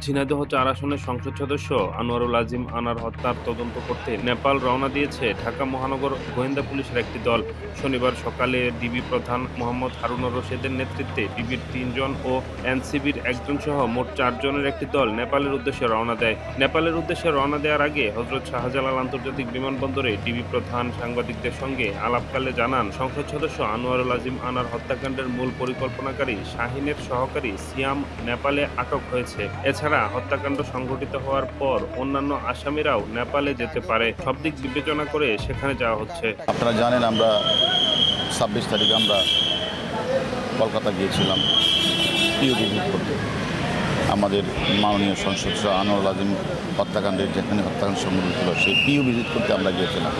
ঝিনাইদহ ৪ আসনের সংসদ সদস্য আনোয়ারুল আজিম আনার হত্যার তদন্ত করতে নেপাল রওনা দিয়েছে ঢাকা মহানগর গোয়েন্দা পুলিশের একটি দল। শনিবার সকালে ডিবি প্রধান মোহাম্মদ হারুনুর রশিদের নেতৃত্বে ডিবির ৩ জন ও এনসিবির একজন সহ মোট ৪ জনের একটি দল নেপালের উদ্দেশ্যে রওনা দেয়। নেপালের উদ্দেশ্যে রওনা দেওয়ার আগে হযরত শাহজালাল আন্তর্জাতিক বিমানবন্দরে ডিবি প্রধান সাংবাদিকদের সঙ্গে আলাপকালে জানান, সংসদ সদস্য আনোয়ারুল আজিম আনার হত্যাকাণ্ডের মূল পরিকল্পনাকারী শাহীনের সহকারী সিয়াম নেপালে আটক হয়েছে। এছাড়া হত্যাকাণ্ড সংঘটিত হওয়ার পর অন্যান্য আসামিরাও নেপালে যেতে পারে। সব দিক বিবেচনা করে সেখানে যাওয়া হচ্ছে। আপনারা জানেন আমরা ২৬ তারিখে আমরা কলকাতা গিয়েছিলাম পিও ভিজিট করতে। আমাদের মাননীয় সংসদ সদস্য আনোয়ারুল আজিম হত্যাকাণ্ডের যেখানে হত্যাকাণ্ড সংঘটিত ছিল সেই পিও ভিজিট করতে আমরা গিয়েছিলাম।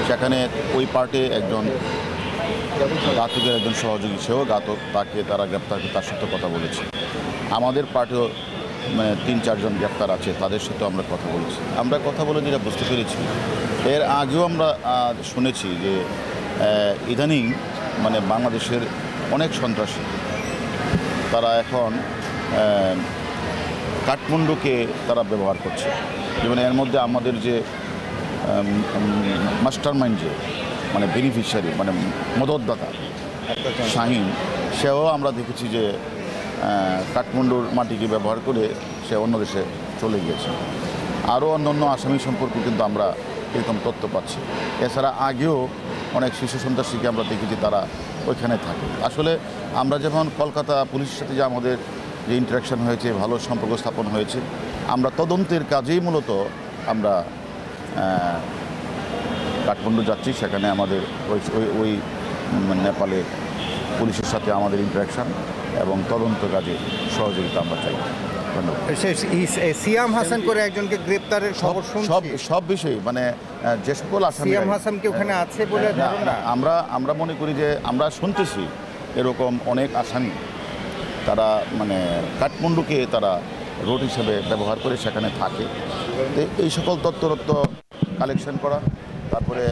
সেখানে ওই পার্টে একজন ঘাতকের একজন সহযোগী সেও ঘাতক, তাকে তারা গ্রেপ্তার করে তার সাথে কথা বলেছে। আমাদের পার্টিও ৩-৪ জন গ্রেপ্তার আছে, তাদের সাথেও আমরা কথা বলেছি। আমরা কথা বলে যেটা বুঝতে পেরেছি, এর আগেও আমরা শুনেছি যে ইদানিং বাংলাদেশের অনেক সন্ত্রাসী তারা এখন কাঠমান্ডুকে তারা ব্যবহার করছে। যেমন এর মধ্যে আমাদের যে মাস্টার মাইন্ড যে বেনিফিশিয়ারি মদতদাতা শাহীন, সেও আমরা দেখেছি যে কাঠমান্ডুর মাটিকে ব্যবহার করে সে অন্য দেশে চলে গিয়েছে। আরও অন্যান্য আসামি সম্পর্কে কিন্তু আমরা এরকম তথ্য পাচ্ছি। এছাড়া আগেও অনেক শিশু সন্ত্রাসীকে আমরা দেখেছি তারা ওইখানে থাকে। আসলে আমরা যখন কলকাতা পুলিশের সাথে যে আমাদের যে ইন্টারাকশন হয়েছে, ভালো সম্পর্ক স্থাপন হয়েছে, আমরা তদন্তের কাজেই মূলত আমরা কাঠমান্ডু যাচ্ছি। সেখানে আমাদের ওই নেপালে পুলিশের সাথে আমাদের ইন্টারাকশন এবং তদন্ত কাজে সহযোগিতা আমরা চাই। ধন্যবাদ। সিয়াম হাসান করে একজনকে গ্রেপ্তারের খবর শুনছি। সব বিষয়ে যে সকল আসামি সিয়াম হাসান কি ওখানে আছে বলে ধারণা? আমরা মনে করি যে আমরা শুনতেছি এরকম অনেক আসামি তারা কাঠমান্ডুকে তারা রোড হিসেবে ব্যবহার করে সেখানে থাকে। তো এই সকল তথ্য কালেকশন করা, তারপরে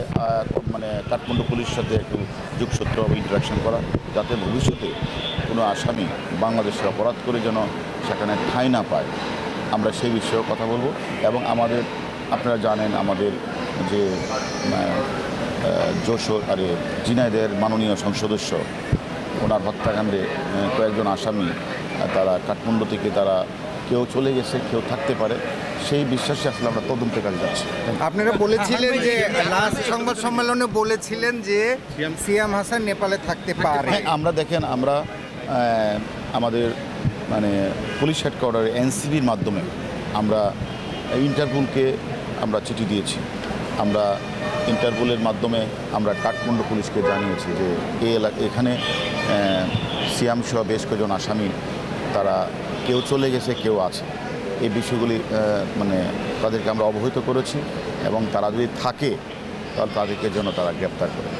কাঠমান্ডু পুলিশের সাথে একটু যোগসূত্র বা ইন্টারাকশন করা, যাতে ভবিষ্যতে কোনো আসামি বাংলাদেশে অপরাধ করে যেন সেখানে ঠাঁই না পায়, আমরা সেই বিষয়েও কথা বলবো। এবং আপনারা জানেন আমাদের যে ঝিনাইদহের মাননীয় সংসদ সদস্য, ওনার হত্যাকাণ্ডে কয়েকজন আসামি তারা কাঠমান্ডু থেকে তারা কেউ চলে গেছে, কেউ থাকতে পারে, সেই বিশ্বাসে আসলে আমরা তদন্তের কাজে যাচ্ছি। আপনারা বলেছিলেন যে লাস্ট সংবাদ সম্মেলনে বলেছিলেন যে সিয়াম হাসান নেপালে থাকতে পারে। আমরা দেখেন, আমরা আমাদের পুলিশ হেডকোয়ার্টারে এনসিবির মাধ্যমে আমরা ইন্টারপোলকে আমরা চিঠি দিয়েছি। আমরা ইন্টারপোলের মাধ্যমে আমরা কাঠমান্ডু পুলিশকে জানিয়েছি যে এখানে সিয়াম সহ বেশ কয়েকজন আসামি তারা কেউ চলে গেছে, কেউ আছে। এই বিষয়গুলি তাদেরকে আমরা অবহিত করেছি এবং তারা যদি থাকে তাহলে তাদেরকে যেন তারা গ্রেপ্তার করে।